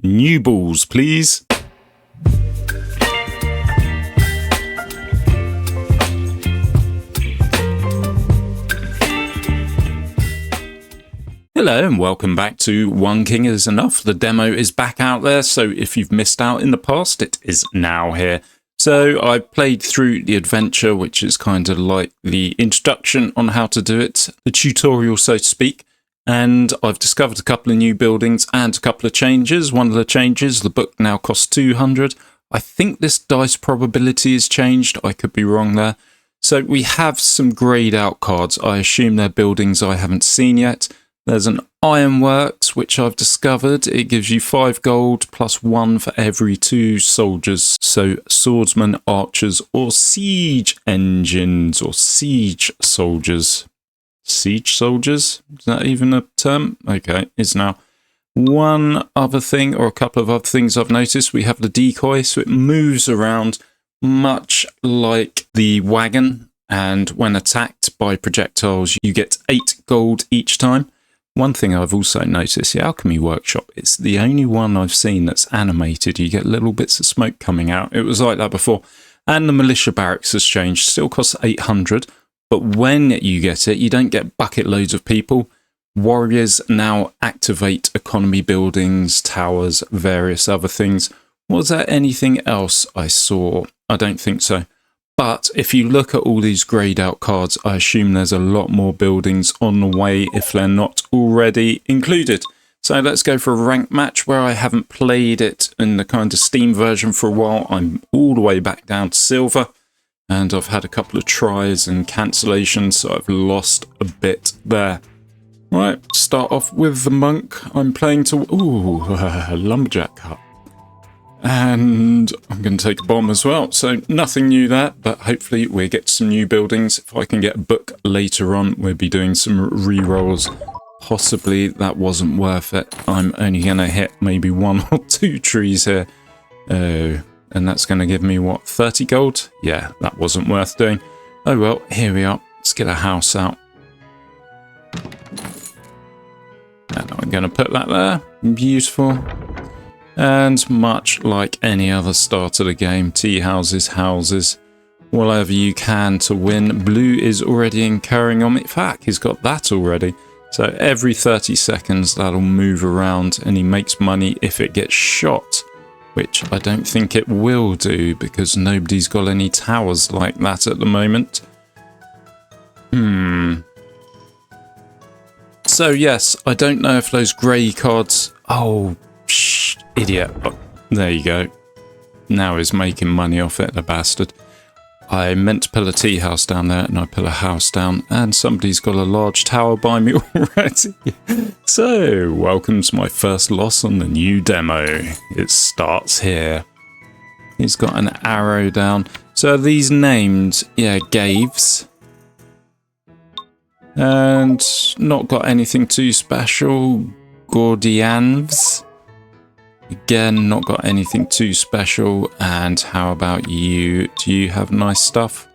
New balls, please. Hello and welcome back to One King is Enough. The demo is back out there, so if you've missed out in the past, it is now here. So I played through the adventure, which is kind of like the introduction on how to do it, the tutorial, so to speak. And I've discovered a couple of new buildings and a couple of changes. One of the changes, the book now costs 200. I think this dice probability has changed. I could be wrong there. So we have some grayed out cards. I assume they're buildings I haven't seen yet. There's an ironworks, which I've discovered. It gives you 5 gold plus 1 for every 2 soldiers. So swordsmen, archers, or siege engines, or siege soldiers. Siege soldiers? Is that even a term? Okay, it's now. One other thing, or a couple of other things I've noticed. We have the decoy, so it moves around much like the wagon. And when attacked by projectiles, you get 8 gold each time. One thing I've also noticed, the Alchemy Workshop, it's the only one I've seen that's animated. You get little bits of smoke coming out. It was like that before. And the Militia Barracks has changed. Still costs 800. But when you get it, you don't get bucket loads of people. Warriors now activate economy buildings, towers, various other things. Was there anything else I saw? I don't think so. But if you look at all these grayed out cards, I assume there's a lot more buildings on the way if they're not already included. So let's go for a rank match where I haven't played it in the kind of Steam version for a while. I'm all the way back down to silver and I've had a couple of tries and cancellations, so I've lost a bit there. Right, start off with the monk. I'm playing to, lumberjack hut. And I'm going to take a bomb as well. So nothing new there, but hopefully we get some new buildings. If I can get a book later on, we'll be doing some re-rolls. Possibly that wasn't worth it. I'm only going to hit maybe 1 or 2 trees here. And that's going to give me, what, 30 gold? Yeah, that wasn't worth doing. Oh well, here we are. Let's get a house out. And I'm going to put that there. Beautiful. And much like any other start of the game, tea houses, houses, whatever you can to win. Blue is already incurring on me. In fact, he's got that already. So every 30 seconds that'll move around and he makes money if it gets shot, which I don't think it will do because nobody's got any towers like that at the moment. So yes, I don't know if those grey cards... Oh, idiot. Oh, there you go. Now he's making money off it, the bastard. I meant to put a tea house down there and I put a house down and somebody's got a large tower by me already. So, welcome to my first loss on the new demo. It starts here. He's got an arrow down. So are these named? Yeah, Gaves. And not got anything too special. Gordians. Again, not got anything too special. And how about you? Do you have nice stuff?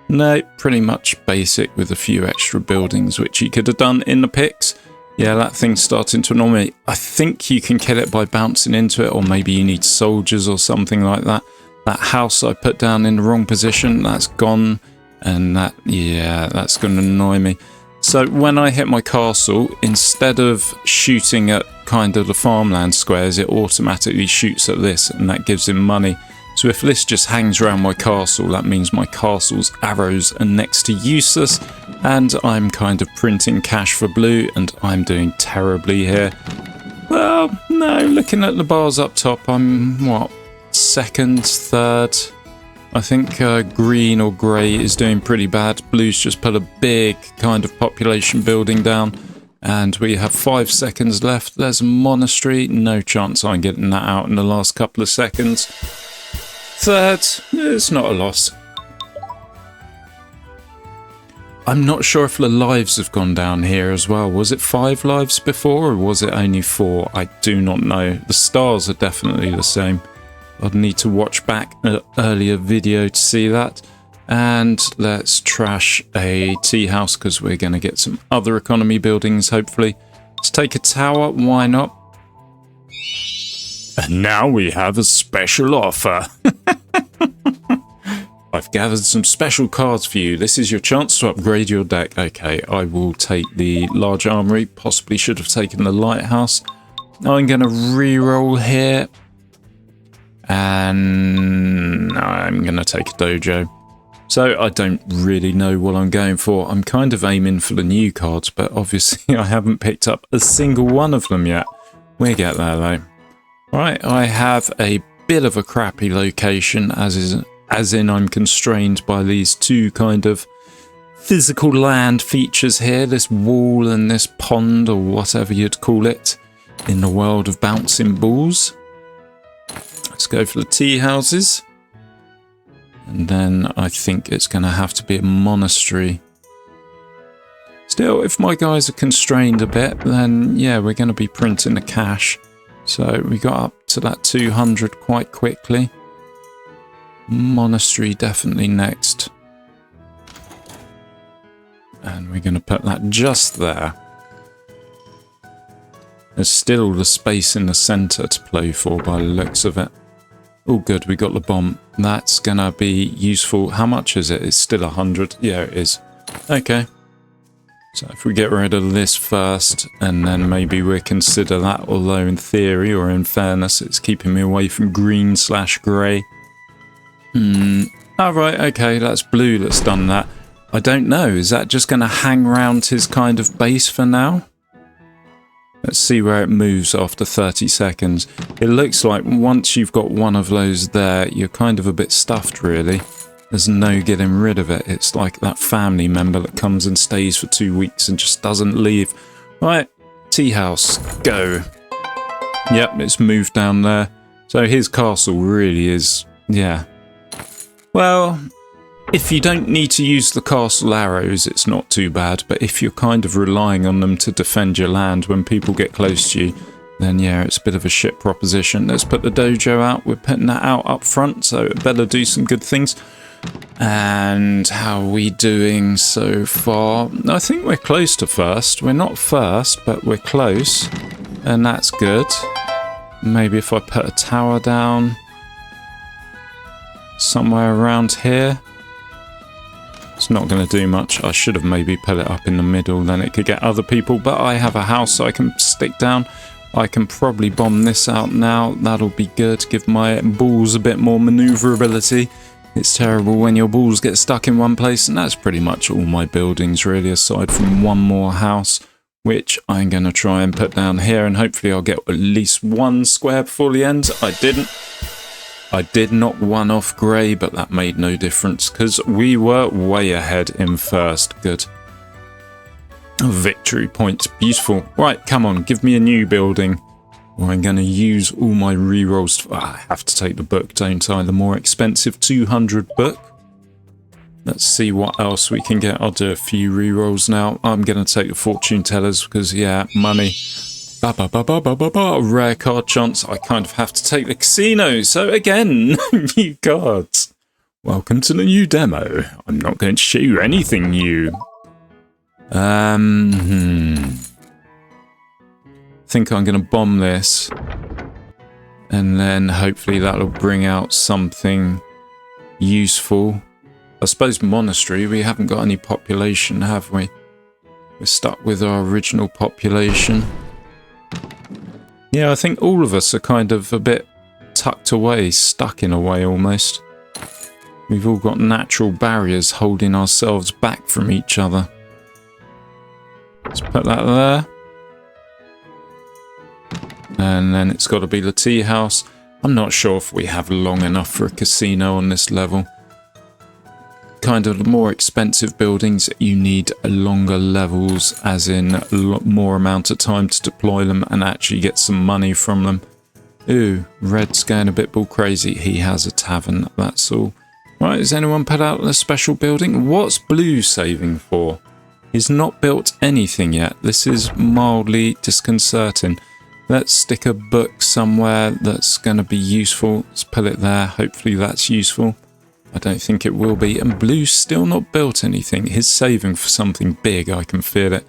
No, pretty much basic with a few extra buildings, which you could have done in the picks. Yeah, that thing's starting to annoy me. I think you can kill it by bouncing into it, or maybe you need soldiers or something like that. That house I put down in the wrong position, that's gone. And that, yeah, that's going to annoy me. So when I hit my castle, instead of shooting at kind of the farmland squares, it automatically shoots at this and that gives him money. So if this just hangs around my castle, that means my castle's arrows are next to useless and I'm kind of printing cash for blue and I'm doing terribly here. Well, no, looking at the bars up top, I'm, what, second, third? I think green or grey is doing pretty bad. Blue's just put a big kind of population building down. And we have 5 seconds left. There's a monastery. No chance I'm getting that out in the last couple of seconds. Third, it's not a loss. I'm not sure if the lives have gone down here as well. Was it 5 lives before or was it only 4? I do not know. The stars are definitely the same. I'd need to watch back an earlier video to see that. And let's trash a tea house because we're going to get some other economy buildings, hopefully. Let's take a tower. Why not? And now we have a special offer. I've gathered some special cards for you. This is your chance to upgrade your deck. Okay, I will take the large armory. Possibly should have taken the lighthouse. I'm going to re-roll here. And I'm going to take a dojo. So I don't really know what I'm going for. I'm kind of aiming for the new cards, but obviously I haven't picked up a single one of them yet. We'll get there though. Right, I have a bit of a crappy location, as in I'm constrained by these two kind of physical land features here, this wall and this pond, or whatever you'd call it, in the world of bouncing balls. Let's go for the tea houses. And then I think it's going to have to be a monastery. Still, if my guys are constrained a bit, then yeah, we're going to be printing the cash. So we got up to that 200 quite quickly. Monastery definitely next. And we're going to put that just there. There's still the space in the centre to play for by the looks of it. Oh good, we got the bomb. That's going to be useful. How much is it? It's still 100. Yeah, it is. Okay. So if we get rid of this first, and then maybe we'll consider that, although in theory, or in fairness, it's keeping me away from green/grey. Alright, okay, that's blue that's done that. I don't know, is that just going to hang around his kind of base for now? Let's see where it moves after 30 seconds. It looks like once you've got one of those there, you're kind of a bit stuffed, really. There's no getting rid of it. It's like that family member that comes and stays for 2 weeks and just doesn't leave. Right, tea house, go. Yep, it's moved down there. So his castle really is, yeah. Well, if you don't need to use the castle arrows, it's not too bad. But if you're kind of relying on them to defend your land when people get close to you, then yeah, it's a bit of a shit proposition. Let's put the dojo out. We're putting that out up front, so it better do some good things. And how are we doing so far? I think we're close to first. We're not first, but we're close. And that's good. Maybe if I put a tower down somewhere around here. It's not going to do much. I should have maybe put it up in the middle, then it could get other people. But I have a house I can stick down. I can probably bomb this out now. That'll be good. Give my balls a bit more maneuverability. It's terrible when your balls get stuck in one place, and that's pretty much all my buildings really, aside from one more house, which I'm going to try and put down here, and hopefully I'll get at least one square before the end. I didn't. I did knock one off grey, but that made no difference because we were way ahead in first. Good. Victory points. Beautiful. Right, come on, give me a new building. Or I'm going to use all my rerolls. I have to take the book, don't I? The more expensive 200 book. Let's see what else we can get. I'll do a few rerolls now. I'm going to take the fortune tellers because, yeah, money. Rare card chance. I kind of have to take the casino. So again, new cards. Welcome to the new demo. I'm not going to show you anything new. I think I'm going to bomb this. And then hopefully that'll bring out something useful. I suppose monastery. We haven't got any population, have we? We're stuck with our original population. Yeah, I think all of us are kind of a bit tucked away, stuck in a way almost. We've all got natural barriers holding ourselves back from each other. Let's put that there. And then it's got to be the tea house. I'm not sure if we have long enough for a casino on this level. Kind of the more expensive buildings, you need longer levels, as in a lot more amount of time to deploy them and actually get some money from them. Ooh, red's going a bit bull crazy. He has a tavern, that's all. Right, has anyone put out a special building? What's blue saving for? He's not built anything yet. This is mildly disconcerting. Let's stick a book somewhere that's going to be useful. Let's put it there. Hopefully that's useful. I don't think it will be. And blue's still not built anything. He's saving for something big. I can feel it.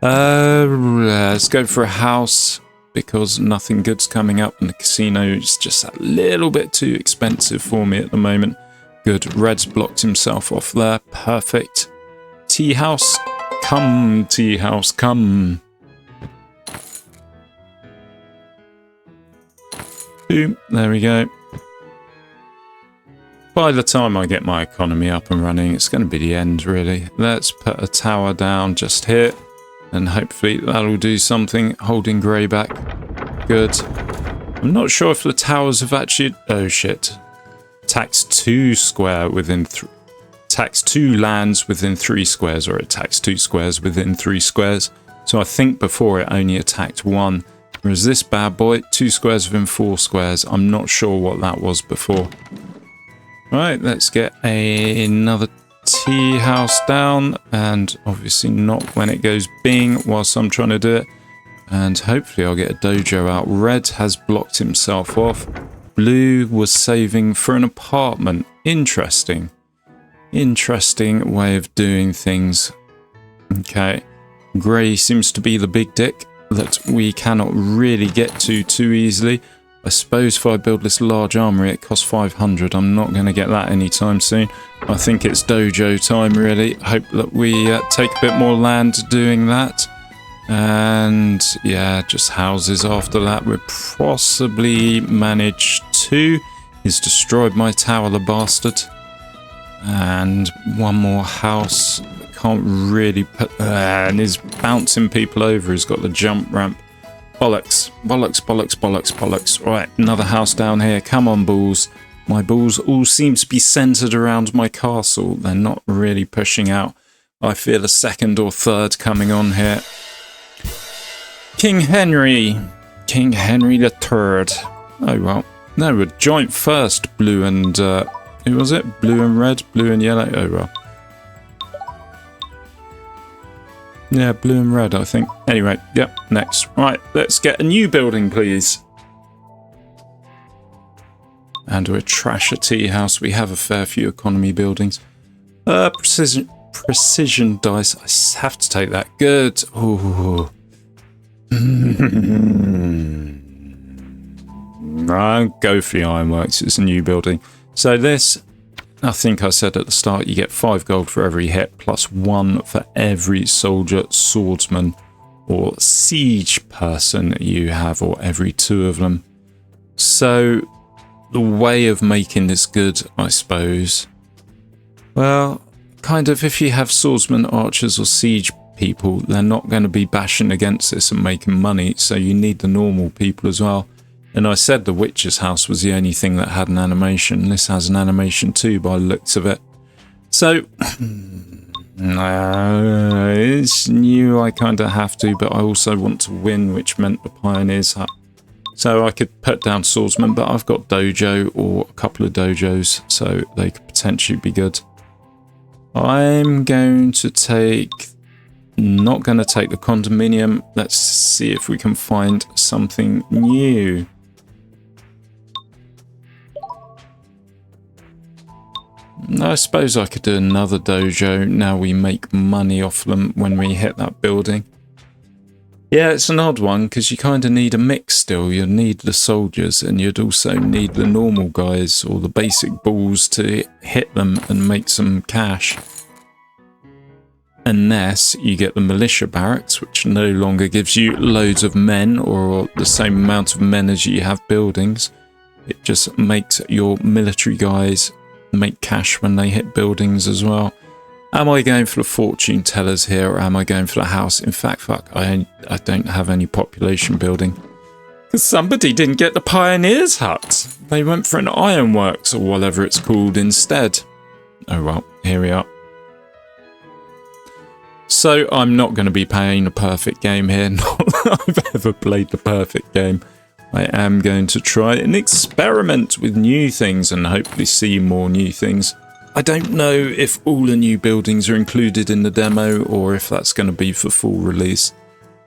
Let's go for a house. because nothing good's coming up and the casino is just a little bit too expensive for me at the moment. Good. Red's blocked himself off there. Perfect. Tea house. Come, tea house, come. Boom. There we go. By the time I get my economy up and running, it's going to be the end, really. Let's put a tower down just here, and hopefully that'll do something, holding grey back. Good. I'm not sure if the towers have actually... Oh, shit. Tax 2 square within... Tax 2 lands within 3 squares, or it taxed 2 squares within 3 squares. So I think before it only attacked 1. Whereas this bad boy, 2 squares within 4 squares. I'm not sure what that was before. Right, let's get another tea house down, and obviously not when it goes bing whilst I'm trying to do it. And hopefully I'll get a dojo out. Red has blocked himself off. Blue was saving for an apartment. Interesting. Interesting way of doing things. Okay. Grey seems to be the big dick that we cannot really get to too easily. I suppose if I build this large armory, it costs 500. I'm not going to get that anytime soon. I think it's dojo time, really. Hope that we take a bit more land doing that. And yeah, just houses after that. We'll possibly manage to. He's destroyed my tower, the bastard. And one more house. Can't really put... and he's bouncing people over. He's got the jump ramp. Bollocks, bollocks, bollocks, bollocks, bollocks. Right, another house down here. Come on, balls. My balls all seem to be centered around my castle. They're not really pushing out. I feel a second or third coming on here. King Henry. King Henry III. Oh, well. No, we're joint first. Blue and... who was it? Blue and red? Blue and yellow? Oh, well. Yeah, blue and red, I think. Anyway, yep, next. Right, let's get a new building, please. And we'll trash a tea house. We have a fair few economy buildings. Precision dice. I have to take that. Good. Ooh. I'll go for the ironworks. It's a new building. So this... I think I said at the start, you get 5 gold for every hit, plus 1 for every soldier, swordsman, or siege person you have, or every 2 of them. So, the way of making this good, I suppose, well, kind of if you have swordsmen, archers, or siege people, they're not going to be bashing against this and making money, so you need the normal people as well. And I said the Witch's house was the only thing that had an animation. This has an animation too by the looks of it. So, it's new, I kind of have to, but I also want to win, which meant the Pioneers Hut. So I could put down swordsmen, but I've got dojo or a couple of dojos, so they could potentially be good. I'm going to take... Not going to take the condominium. Let's see if we can find something new. I suppose I could do another dojo. Now we make money off them when we hit that building. Yeah, it's an odd one because you kind of need a mix still. You'd need the soldiers and you'd also need the normal guys or the basic balls to hit them and make some cash. Unless you get the militia barracks, which no longer gives you loads of men or the same amount of men as you have buildings. It just makes your military guys make cash when they hit buildings as well. Am I going for the fortune tellers here or am I going for the house? In fact, fuck, I don't have any population building. Because somebody didn't get the Pioneers Hut. They went for an ironworks or whatever it's called instead. Oh well, here we are. So I'm not going to be playing a perfect game here. Not that I've ever played the perfect game. I am going to try and experiment with new things and hopefully see more new things. I don't know if all the new buildings are included in the demo or if that's going to be for full release.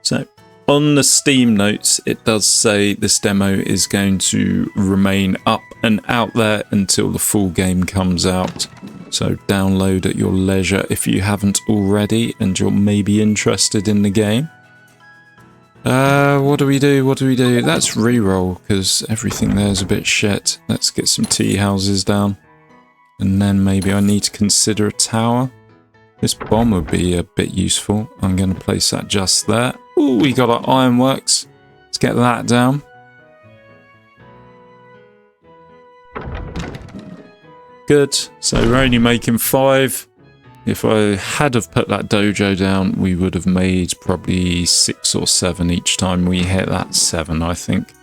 So on the Steam notes, it does say this demo is going to remain up and out there until the full game comes out. So download at your leisure if you haven't already and you're maybe interested in the game. What do we do? What do we do? Let's re-roll, because everything there is a bit shit. Let's get some tea houses down. And then maybe I need to consider a tower. This bomb would be a bit useful. I'm going to place that just there. Ooh, we got our ironworks. Let's get that down. Good. So we're only making 5. If I had have put that dojo down, we would have made probably 6 or 7 each time we hit that 7, I think.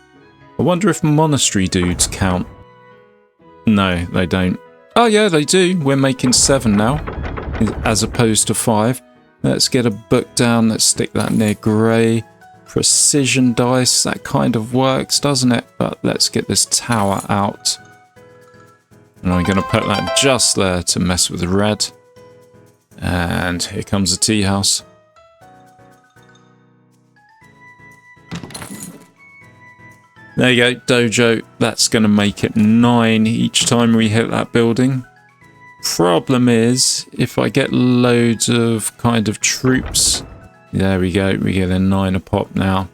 I wonder if monastery dudes count. No, they don't. Oh yeah, they do. We're making 7 now, as opposed to 5. Let's get a book down. Let's stick that near grey. Precision dice. That kind of works, doesn't it? But let's get this tower out. And I'm going to put that just there to mess with the red. And here comes the tea house. There you go, dojo. That's going to make it 9 each time we hit that building. Problem is, if I get loads of kind of troops, there we go, we get a 9 a pop now.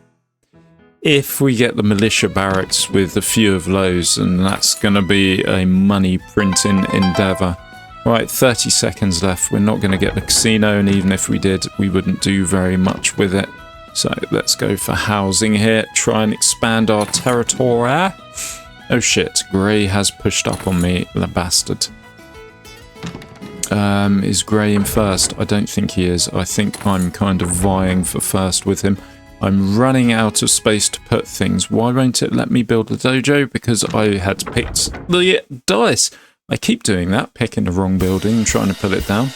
If we get the militia barracks with a few of those, and that's going to be a money printing endeavour. Right, 30 seconds left. We're not going to get the casino, and even if we did, we wouldn't do very much with it. So let's go for housing here. Try and expand our territory. Oh shit, Grey has pushed up on me, the bastard. Is Grey in first? I don't think he is. I think I'm kind of vying for first with him. I'm running out of space to put things. Why won't it let me build a dojo? Because I had picked the dice. I keep doing that, picking the wrong building and trying to put it down.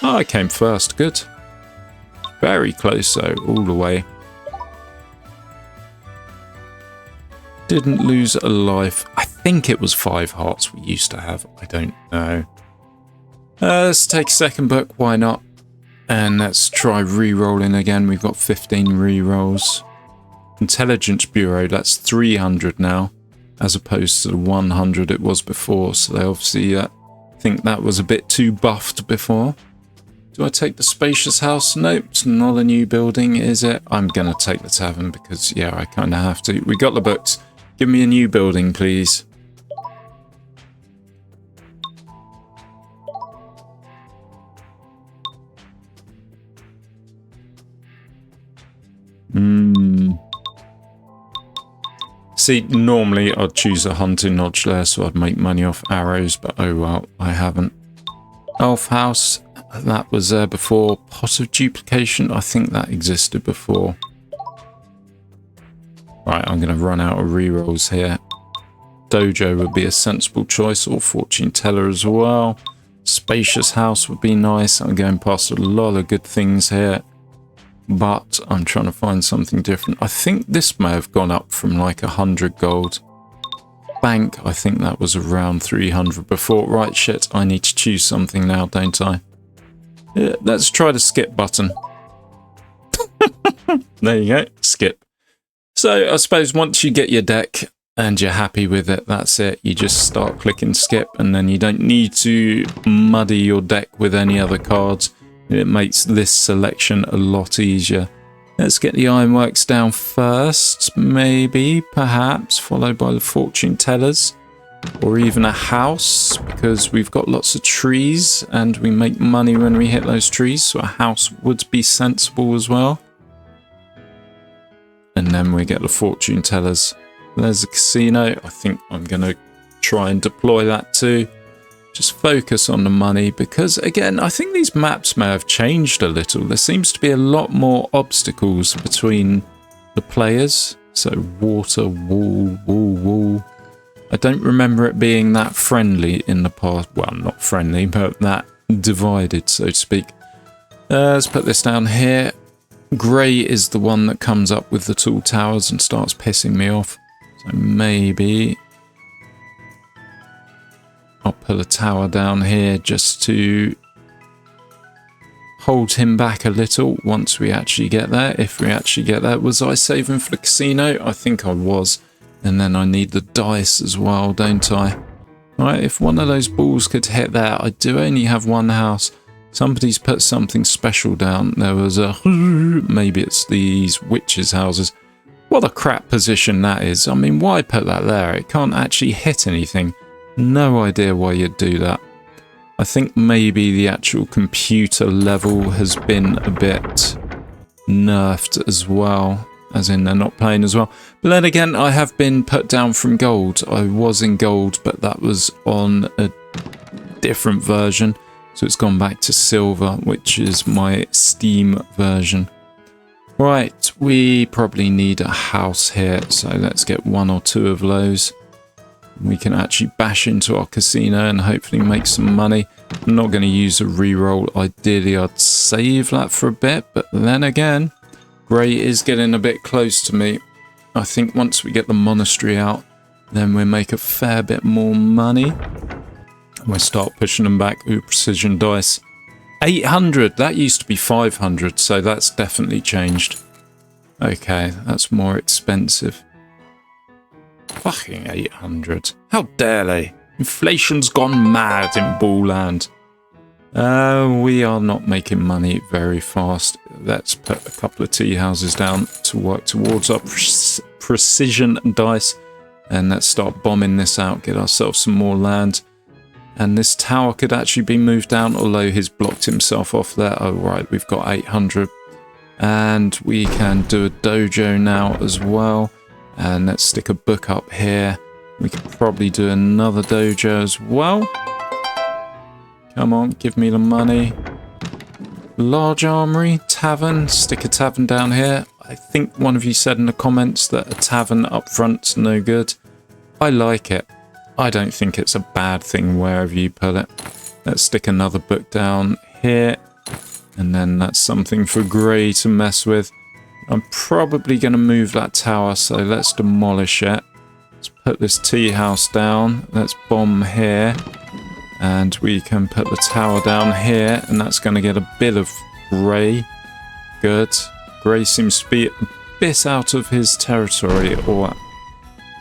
Oh, I came first. Good. Very close though, all the way. Didn't lose a life. I think it was 5 hearts we used to have. I don't know. Let's take a second book. Why not? And let's try re-rolling again. We've got 15 re-rolls. Intelligence Bureau, that's 300 now, as opposed to the 100 it was before. So they obviously think that was a bit too buffed before. Do I take the spacious house? Nope, it's not a new building, is it? I'm going to take the tavern because, yeah, I kind of have to. We got the books. Give me a new building, please. See, normally I'd choose a hunting lodge there so I'd make money off arrows, but oh well, I haven't. Elf house, that was there before. Pot of duplication, I think that existed before. Right, I'm going to run out of rerolls here. Dojo would be a sensible choice, or fortune teller as well. Spacious house would be nice. I'm going past a lot of good things here, but I'm trying to find something different. I think this may have gone up from like 100 gold. Bank, I think that was around 300 before. Right, shit, I need to choose something now, don't I? Yeah, let's try the skip button. There you go, skip. So I suppose once you get your deck and you're happy with it, that's it. You just start clicking skip, and then you don't need to muddy your deck with any other cards. It makes this selection a lot easier. Let's get the ironworks down first, maybe, perhaps, followed by the fortune tellers, or even a house, because we've got lots of trees and we make money when we hit those trees, so a house would be sensible as well. And then we get the fortune tellers. There's a casino. I think I'm going to try and deploy that too. Just focus on the money, because again, I think these maps may have changed a little. There seems to be a lot more obstacles between the players. So water, wall. I don't remember it being that friendly in the past. Well, not friendly, but that divided, so to speak. Let's put this down here. Grey is the one that comes up with the tall towers and starts pissing me off. So maybe I'll put a tower down here just to hold him back a little once we actually get there. If we actually get there. Was I saving for the casino? I think I was. And then I need the dice as well, don't I? Right, if one of those balls could hit there, I do only have one house. Somebody's put something special down. There was a... Maybe it's these witches' houses. What a crap position that is. I mean, why put that there? It can't actually hit anything. No idea why you'd do that. I think maybe the actual computer level has been a bit nerfed as well. As in, they're not playing as well. But then again, I have been put down from gold. I was in gold, but that was on a different version. So it's gone back to silver, which is my Steam version. Right, we probably need a house here. So let's get 1 or 2 of those. We can actually bash into our casino and hopefully make some money. I'm not going to use a reroll. Ideally, I'd save that for a bit. But then again, grey is getting a bit close to me. I think once we get the monastery out, then we'll make a fair bit more money. We'll start pushing them back. Ooh, precision dice. 800! That used to be 500, so that's definitely changed. Okay, that's more expensive. Fucking 800. How dare they? Inflation's gone mad in Bullland. We are not making money very fast. Let's put a couple of tea houses down to work towards our precision dice. And let's start bombing this out, get ourselves some more land. And this tower could actually be moved down, although he's blocked himself off there. Oh, right, we've got 800. And we can do a dojo now as well. And let's stick a book up here. We could probably do another dojo as well. Come on, give me the money. Large armory, tavern, stick a tavern down here. I think one of you said in the comments that a tavern up front's no good. I like it. I don't think it's a bad thing wherever you put it. Let's stick another book down here. And then that's something for Grey to mess with. I'm probably going to move that tower, so let's demolish it. Let's put this tea house down. Let's bomb here. And we can put the tower down here, and that's going to get a bit of Grey. Good. Grey seems to be a bit out of his territory, or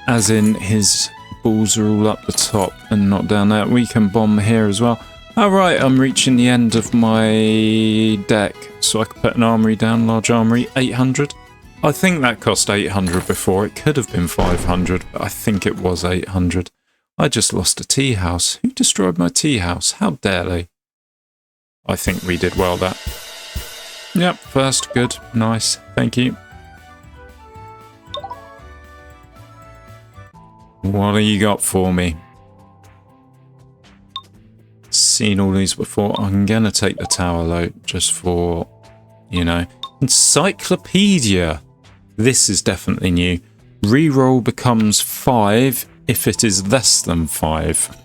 as in his balls are all up the top and not down there. We can bomb here as well. Alright, I'm reaching the end of my deck, so I can put an armory down, large armory, 800. I think that cost 800 before. It could have been 500, but I think it was 800. I just lost a tea house. Who destroyed my tea house? How dare they? I think we did well there. Yep, first, good, nice, thank you. What do you got for me? Seen all these before. I'm going to take the tower though, just for, you know. Encyclopedia. This is definitely new. Reroll becomes 5 if it is less than 5.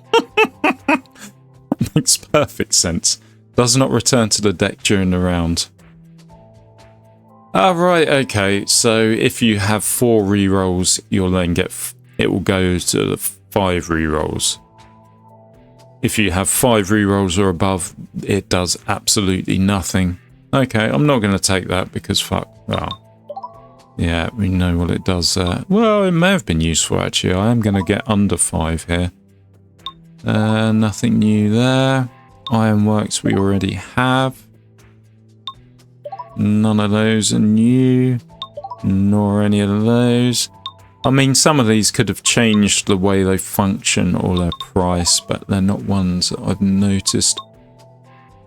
Makes perfect sense. Does not return to the deck during the round. Right, okay. So if you have 4 rerolls, you'll then get... it will go to the 5 rerolls. If you have 5 rerolls or above, it does absolutely nothing. Okay, I'm not going to take that because fuck. Well, yeah, we know what it does there. Well, it may have been useful actually. I am going to get under 5 here. Nothing new there. Ironworks we already have. None of those are new. Nor any of those. I mean, some of these could have changed the way they function or their price, but they're not ones that I've noticed.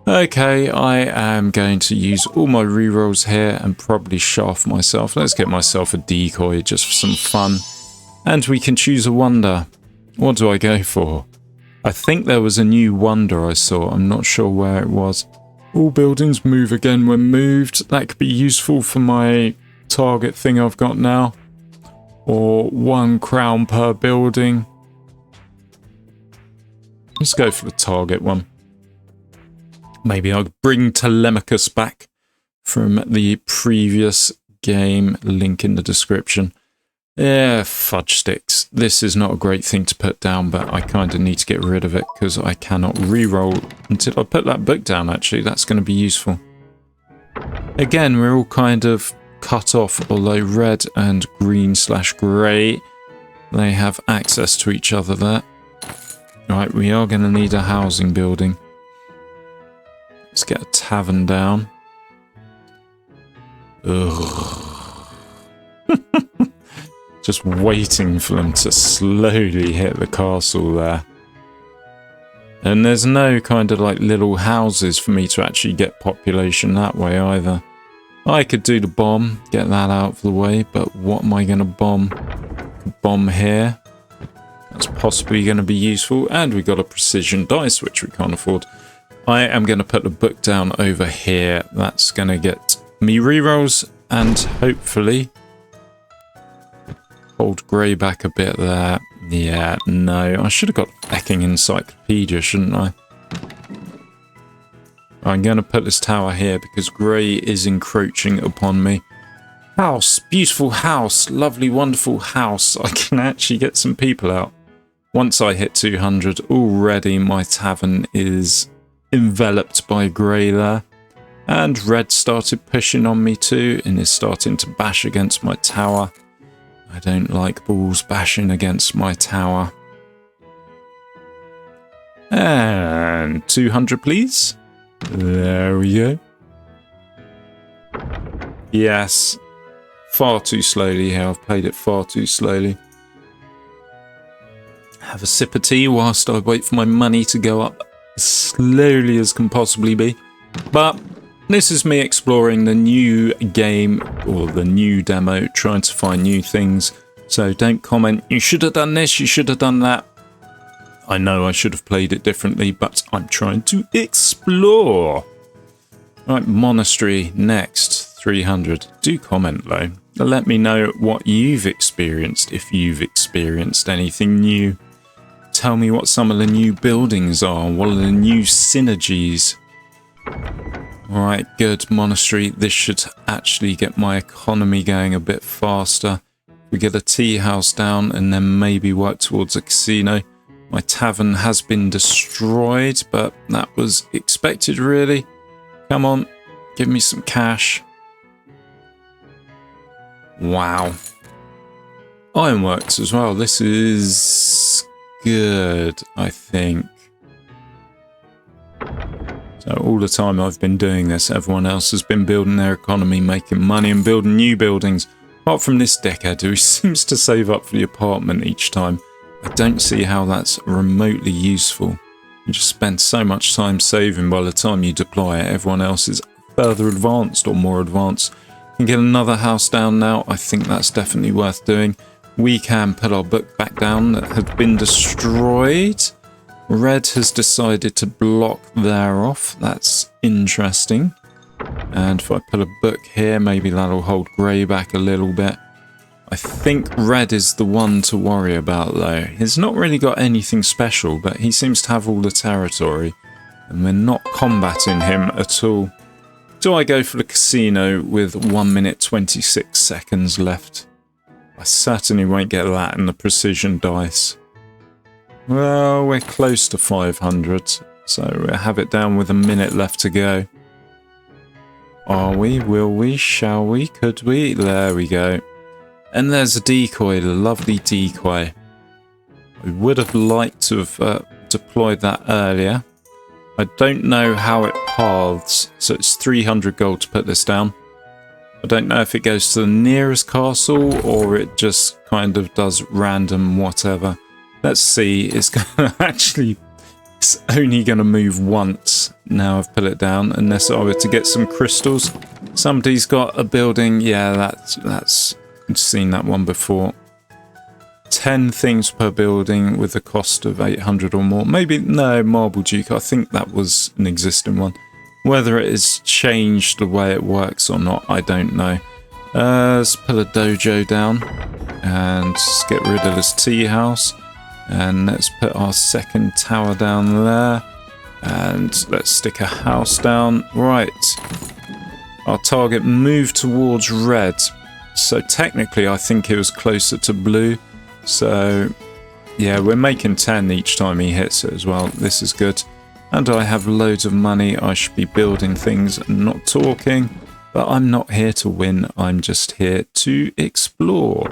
Okay, I am going to use all my rerolls here and probably shaft myself. Let's get myself a decoy just for some fun. And we can choose a wonder. What do I go for? I think there was a new wonder I saw. I'm not sure where it was. All buildings move again when moved. That could be useful for my target thing I've got now. Or 1 crown per building. Let's go for the target one. Maybe I'll bring Telemachus back from the previous game. Link in the description. Yeah, fudge sticks. This is not a great thing to put down, but I kind of need to get rid of it because I cannot re-roll until I put that book down, actually. That's going to be useful. Again, we're all kind of cut off, although red and green/grey, they have access to each other there. Right, we are going to need a housing building. Let's get a tavern down. Ugh. Just waiting for them to slowly hit the castle there. And there's no kind of like little houses for me to actually get population that way either. I could do the bomb, get that out of the way, but what am I going to bomb? Bomb here. That's possibly going to be useful. And we got a precision dice, which we can't afford. I am going to put the book down over here. That's going to get me rerolls and hopefully hold grey back a bit there. Yeah, no, I should have got Becking Encyclopedia, shouldn't I? I'm going to put this tower here because grey is encroaching upon me. House, beautiful house, lovely, wonderful house. I can actually get some people out. Once I hit 200, already my tavern is enveloped by grey there. And red started pushing on me too and is starting to bash against my tower. I don't like balls bashing against my tower. And 200 please. There we go. Yes. Far too slowly here. I've played it far too slowly. Have a sip of tea whilst I wait for my money to go up as slowly as can possibly be. But this is me exploring the new game or the new demo, trying to find new things. So don't comment, you should have done this, you should have done that. I know I should have played it differently, but I'm trying to explore. Right, monastery next, 300. Do comment though. Let me know what you've experienced, if you've experienced anything new. Tell me what some of the new buildings are, what are the new synergies. Alright, good monastery. This should actually get my economy going a bit faster. We get a tea house down and then maybe work towards a casino. My tavern has been destroyed, but that was expected really. Come on, give me some cash. Wow. Ironworks as well. This is good, I think. So all the time I've been doing this, everyone else has been building their economy, making money and building new buildings. Apart from this dickhead who seems to save up for the apartment each time. I don't see how that's remotely useful. You just spend so much time saving by the time you deploy it. Everyone else is further advanced or more advanced. You can get another house down now. I think that's definitely worth doing. We can put our book back down that had been destroyed. Red has decided to block there off. That's interesting. And if I put a book here, maybe that'll hold grey back a little bit. I think red is the one to worry about though. He's not really got anything special, but he seems to have all the territory. And we're not combating him at all. Do I go for the casino with 1 minute 26 seconds left? I certainly won't get that in the precision dice. Well, we're close to 500, so we'll have it down with a minute left to go. Are we? Will we? Shall we? Could we? There we go. And there's a decoy, a lovely decoy. I would have liked to have deployed that earlier. I don't know how it paths, so it's 300 gold to put this down. I don't know if it goes to the nearest castle or it just kind of does random whatever. Let's see, it's gonna actually, it's only going to move once now I've put it down, unless I were to get some crystals. Somebody's got a building, yeah, that's I've seen that one before. 10 things per building with a cost of 800 or more. Maybe, no, Marble Duke, I think that was an existing one. Whether it has changed the way it works or not, I don't know. Let's put a dojo down and just get rid of this tea house. And let's put our second tower down there. And let's stick a house down. Right. Our target moved towards red. So technically I think it was closer to blue. So yeah, we're making 10 each time he hits it as well. This is good. And I have loads of money. I should be building things and not talking. But I'm not here to win. I'm just here to explore.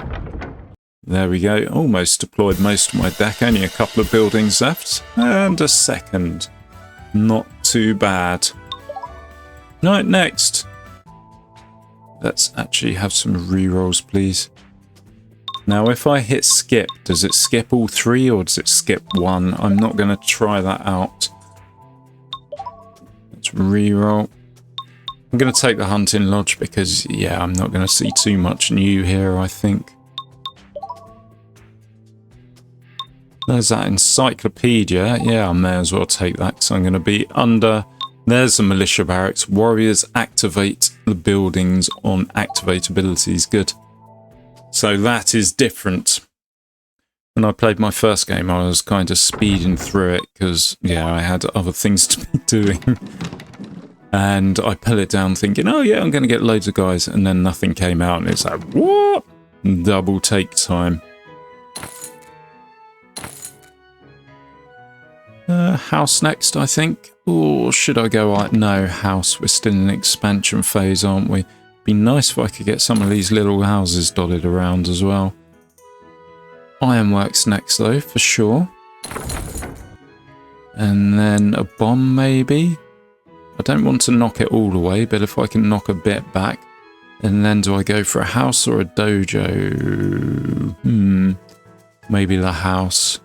There we go. Almost deployed most of my deck. Only a couple of buildings left. And a second. Not too bad. Right, next. Let's actually have some rerolls, please. Now, if I hit skip, does it skip all 3 or does it skip 1? I'm not going to try that out. Let's reroll. I'm going to take the hunting lodge because, yeah, I'm not going to see too much new here, I think. There's that encyclopedia. Yeah, I may as well take that because I'm going to be under... There's the militia barracks. Warriors activate the buildings on activate abilities. Good. So that is different. When I played my first game, I was kind of speeding through it because, yeah, I had other things to be doing. And I pull it down thinking, oh yeah, I'm going to get loads of guys. And then nothing came out and it's like, what? Double take time. House next, I think. Or should I go like, no, house. We're still in an expansion phase, aren't we? Be nice if I could get some of these little houses dotted around as well. Ironworks next though, for sure. And then a bomb maybe. I don't want to knock it all away, but if I can knock a bit back. And then do I go for a house or a dojo? Maybe the house.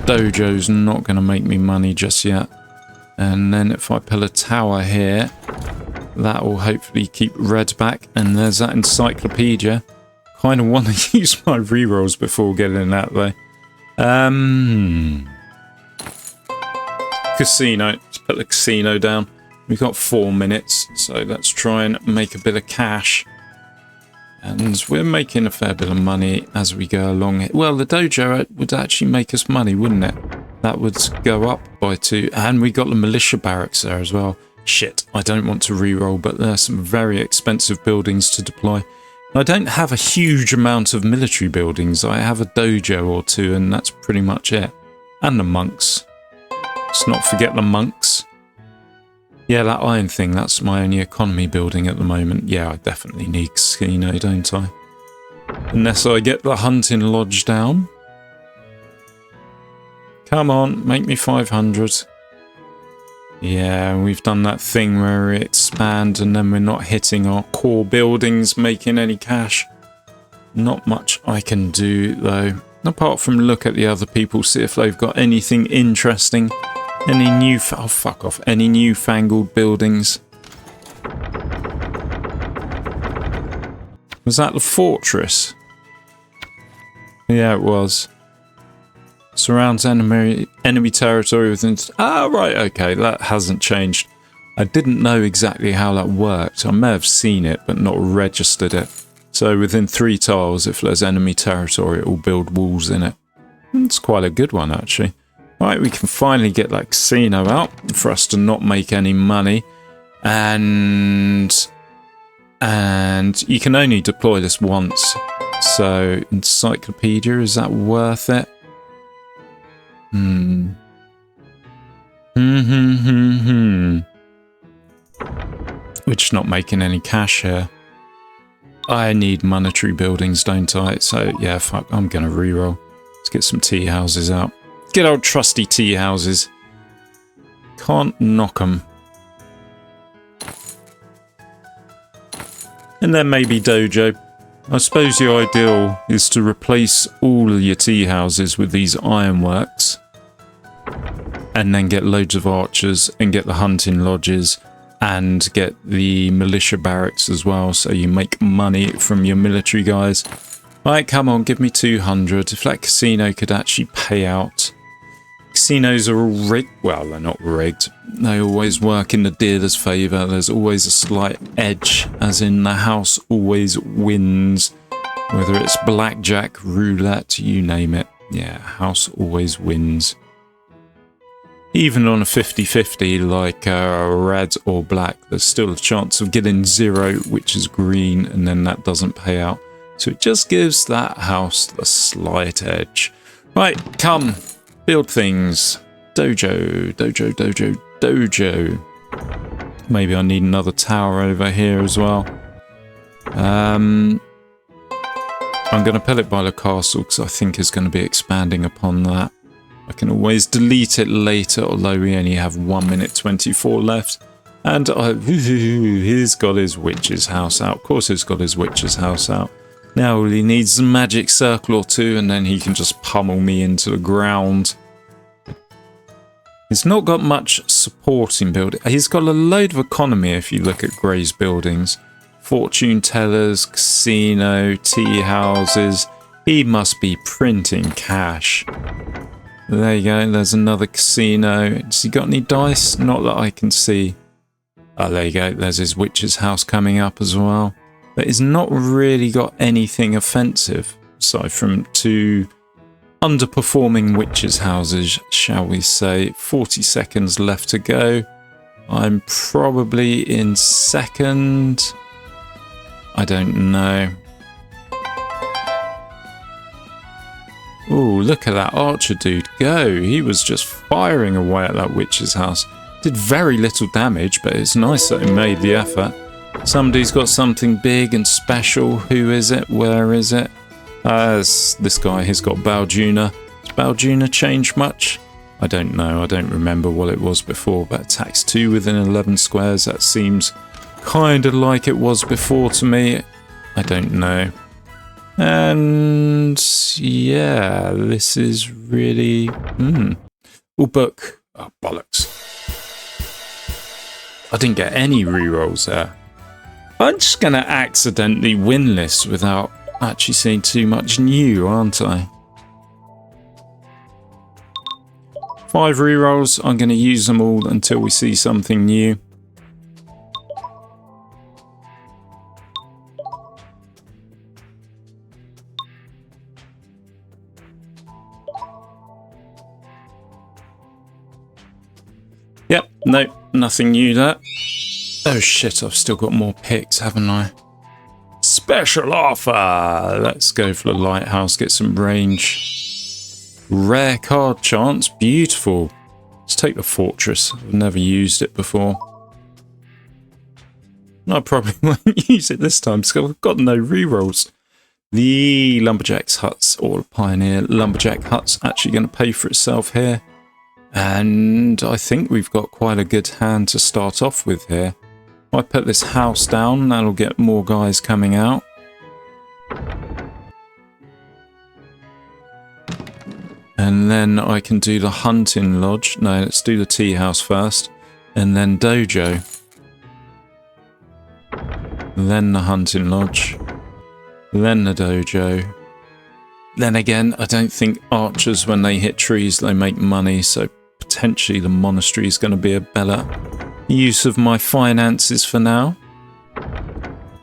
Dojo's not going to make me money just yet. And then if I pull a tower here, that will hopefully keep red back. And there's that encyclopedia. Kind of want to use my rerolls before getting that though. Casino. Let's put the casino down. We've got 4 minutes, so let's try and make a bit of cash. And we're making a fair bit of money as we go along. Well, the dojo would actually make us money, wouldn't it? That would go up by 2. And we got the militia barracks there as well. Shit, I don't want to reroll, but there's some very expensive buildings to deploy. I don't have a huge amount of military buildings. I have a dojo or 2, and that's pretty much it. And the monks. Let's not forget the monks. Yeah, that iron thing, that's my only economy building at the moment. Yeah, I definitely need casino, don't I? Unless I get the hunting lodge down. Come on, make me 500. Yeah, we've done that thing where we expand and then we're not hitting our core buildings, making any cash. Not much I can do, though. Apart from look at the other people, see if they've got anything interesting. Any new... Oh, fuck off. Any newfangled buildings? Was that the fortress? Yeah, it was. Surrounds enemy territory within... Ah, right, okay. That hasn't changed. I didn't know exactly how that worked. I may have seen it, but not registered it. So within 3 tiles, if there's enemy territory, it will build walls in it. It's quite a good one, actually. Right, we can finally get that casino out for us to not make any money. And you can only deploy this once. So, encyclopedia, is that worth it? We're just not making any cash here. I need monetary buildings, don't I? So, yeah, fuck, I'm going to reroll. Let's get some tea houses out. Good old trusty tea houses. Can't knock them. And then maybe dojo. I suppose the ideal is to replace all of your tea houses with these ironworks. And then get loads of archers and get the hunting lodges and get the militia barracks as well. So you make money from your military guys. Right, come on, give me 200. If that casino could actually pay out. Casinos are all rigged. Well, they're not rigged. They always work in the dealer's favour. There's always a slight edge, as in the house always wins. Whether it's blackjack, roulette, you name it. Yeah, house always wins. Even on a 50-50 like red or black, there's still a chance of getting 0, which is green, and then that doesn't pay out. So it just gives that house the slight edge. Right, come. Build things. Dojo, dojo, dojo, dojo. Maybe I need another tower over here as well. I'm going to put it by the castle because I think it's going to be expanding upon that. I can always delete it later, although we only have 1 minute 24 left. And he's got his witch's house out. Of course he's got his witch's house out. Now all he needs is a magic circle or two, and then he can just pummel me into the ground. He's not got much supporting building. He's got a load of economy if you look at Grey's buildings. Fortune tellers, casino, tea houses. He must be printing cash. There you go, there's another casino. Has he got any dice? Not that I can see. Oh, there you go, there's his witch's house coming up as well. But he's not really got anything offensive, aside from two underperforming witches' houses, shall we say. 40 seconds left to go. I'm probably in second. I don't know. Ooh, look at that archer dude go. He was just firing away at that witch's house. Did very little damage, but it's nice that he made the effort. Somebody's got something big and special. Who is it? Where is it? It's this guy. He's got Balduna. Has Balduna changed much? I don't know. I don't remember what it was before, but attacks 2 within 11 squares. That seems kind of like it was before to me. I don't know. And yeah, this is really... Oh, book. Oh, bollocks. I didn't get any rerolls there. I'm just going to accidentally win this without actually seeing too much new, aren't I? 5 rerolls. I'm going to use them all until we see something new. Yep, nope, nothing new there. Oh shit, I've still got more picks, haven't I? Special offer! Let's go for the lighthouse, get some range. Rare card chance, beautiful. Let's take the fortress, I've never used it before. I probably won't use it this time because I've got no rerolls. The Lumberjack's huts, or Pioneer Lumberjack huts, actually going to pay for itself here. And I think we've got quite a good hand to start off with here. If I put this house down, that'll get more guys coming out. And then I can do the hunting lodge. No, let's do the tea house first. And then dojo. Then the hunting lodge. Then the dojo. Then again, I don't think archers, when they hit trees, they make money. So potentially the monastery is going to be a better use of my finances for now.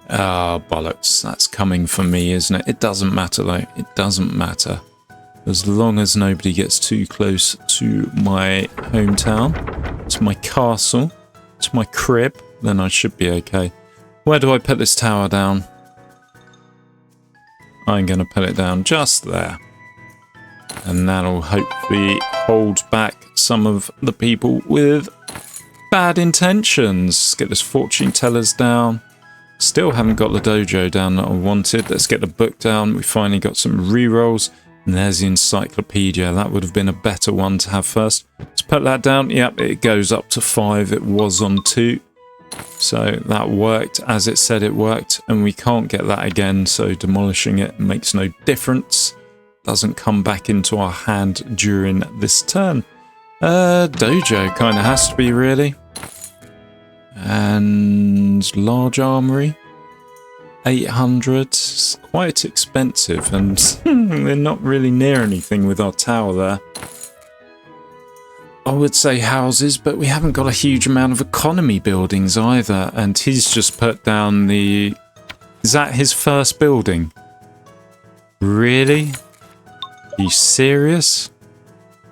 Ah, bollocks. That's coming for me, isn't it? It doesn't matter though. It doesn't matter. As long as nobody gets too close to my hometown, to my castle, to my crib, then I should be okay. Where do I put this tower down? I'm going to put it down just there. And that'll hopefully hold back some of the people with bad intentions. Get this fortune tellers down. Still haven't got the dojo down that I wanted. Let's get the book down. We finally got some rerolls. And there's the encyclopedia. That would have been a better one to have first. Let's put that down. Yep, it goes up to 5. It was on 2. So that worked as it said it worked. And we can't get that again. So demolishing it makes no difference. Doesn't come back into our hand during this turn. Dojo kind of has to be, really. And large armory. 800. It's quite expensive, and we're not really near anything with our tower there. I would say houses, but we haven't got a huge amount of economy buildings either. And he's just put down the... Is that his first building? Really? Are you serious?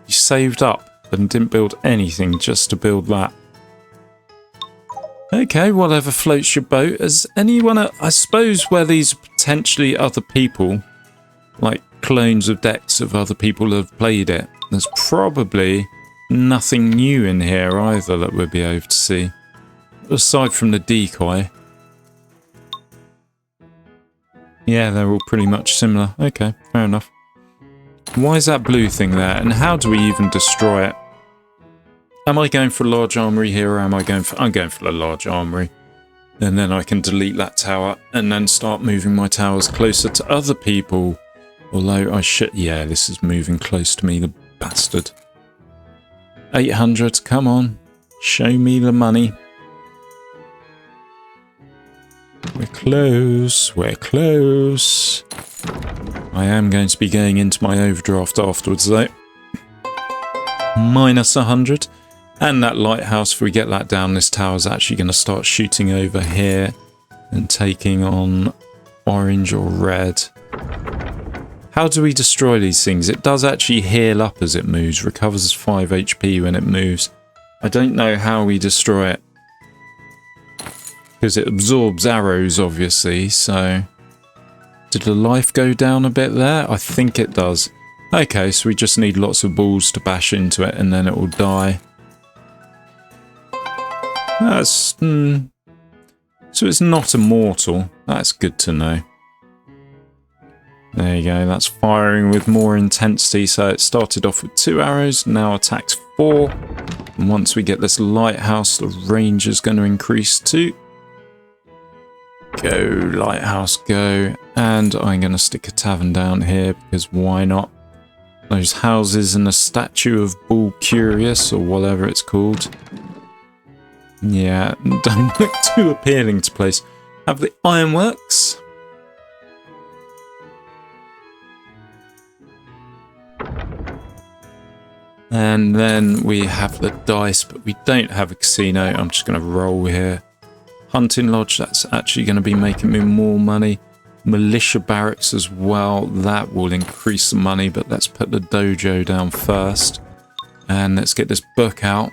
You saved up and didn't build anything just to build that. Okay, whatever floats your boat. Has anyone... I suppose where these are potentially other people, like clones of decks of other people who have played it, there's probably nothing new in here either that we'll be able to see. Aside from the decoy. Yeah, they're all pretty much similar. Okay, fair enough. Why is that blue thing there? And how do we even destroy it? Am I going for a large armory here, or am I going for... I'm going for a large armory. And then I can delete that tower and then start moving my towers closer to other people. Although I should... Yeah, this is moving close to me, the bastard. 800, come on. Show me the money. We're close. We're close. I am going to be going into my overdraft afterwards, though. Minus 100. And that lighthouse, if we get that down, this tower's actually going to start shooting over here and taking on orange or red. How do we destroy these things? It does actually heal up as it moves, recovers 5 HP when it moves. I don't know how we destroy it. Because it absorbs arrows, obviously, so... Did the life go down a bit there? I think it does. Okay, so we just need lots of balls to bash into it and then it will die. That's... So it's not immortal. That's good to know. There you go, that's firing with more intensity. So it started off with 2 arrows, now attacks 4. And once we get this lighthouse, the range is going to increase too. Go, lighthouse, go. And I'm going to stick a tavern down here, because why not? Those houses and a statue of Bull Curious, or whatever it's called. Yeah, don't look too appealing to place. Have the ironworks. And then we have the dice, but we don't have a casino. I'm just going to roll here. Hunting lodge, that's actually going to be making me more money. Militia barracks as well, that will increase the money, but let's put the dojo down first. And let's get this book out.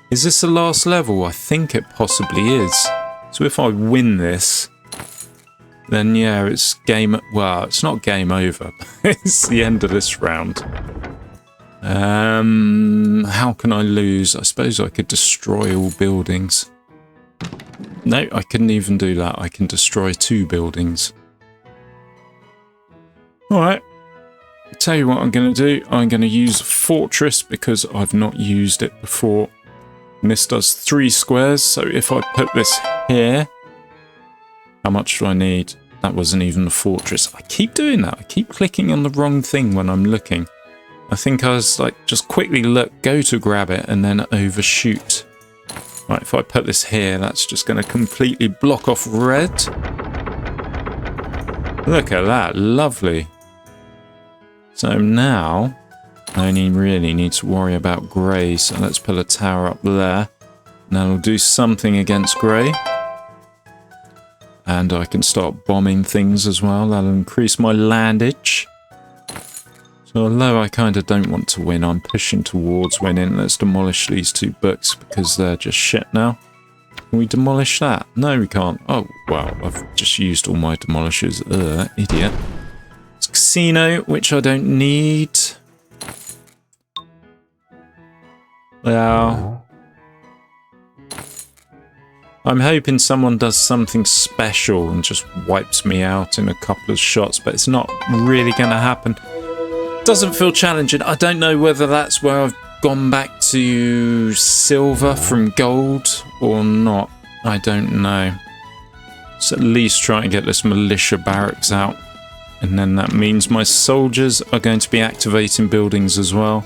Is this the last level? I think it possibly is. So if I win this, then yeah, it's game... Well, it's not game over. It's the end of this round. How can I lose? I suppose I could destroy all buildings. No, I couldn't even do that. I can destroy 2 buildings. Alright. Tell you what I'm going to do. I'm going to use a fortress because I've not used it before. And this does 3 squares, so if I put this here, how much do I need? That wasn't even a fortress. I keep doing that. I keep clicking on the wrong thing when I'm looking. I think I was like, just quickly look, go to grab it, and then overshoot. Right, if I put this here, that's just going to completely block off red. Look at that, lovely. So now... I only really need to worry about grey, so let's put a tower up there. Now we'll do something against grey. And I can start bombing things as well. That'll increase my landage. So although I kind of don't want to win, I'm pushing towards winning. Let's demolish these 2 books because they're just shit now. Can we demolish that? No, we can't. Oh, wow, I've just used all my demolishers. Idiot. It's casino, which I don't need. Yeah. I'm hoping someone does something special and just wipes me out in a couple of shots, but it's not really going to happen. Doesn't feel challenging. I don't know whether that's where I've gone back to silver from gold or not. I don't know. So at least try and get this militia barracks out. And then that means my soldiers are going to be activating buildings as well.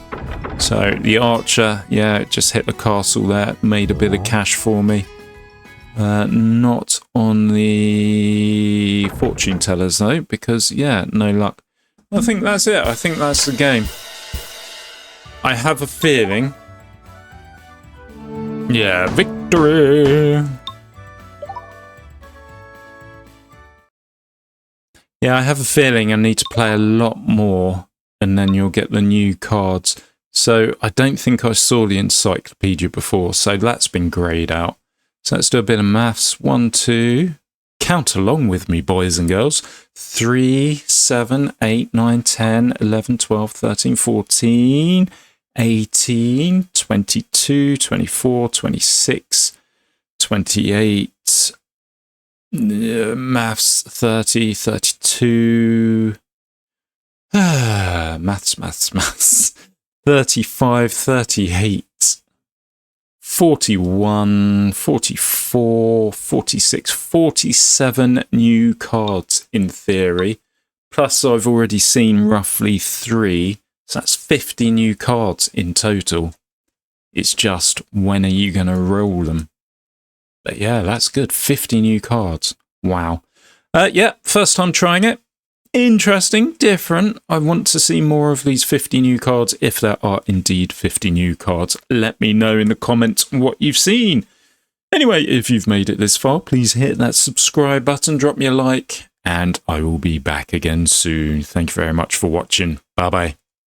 So the archer, yeah, it just hit the castle there, made a bit of cash for me. Not on the fortune tellers though, because yeah, no luck. I think that's it. I think that's the game. I have a feeling. Yeah, victory! Yeah, I have a feeling I need to play a lot more and then you'll get the new cards. So I don't think I saw the encyclopedia before, so that's been greyed out. So let's do a bit of maths. 1, 2. Count along with me, boys and girls. 3, 7, 8, 9, 10, 11, 12, 13, 14, 18, 22, 24, 26, 28... maths 30, 32, maths, 35, 38. 41, 44, 46, 47 new cards in theory. Plus I've already seen roughly 3, so that's 50 new cards in total. It's just, when are you going to roll them? But yeah, that's good. 50 new cards. Wow. Yeah, first time trying it. Interesting, different. I want to see more of these 50 new cards, if there are indeed 50 new cards. Let me know in the comments what you've seen. Anyway, if you've made it this far, please hit that subscribe button, drop me a like, and I will be back again soon. Thank you very much for watching. Bye-bye.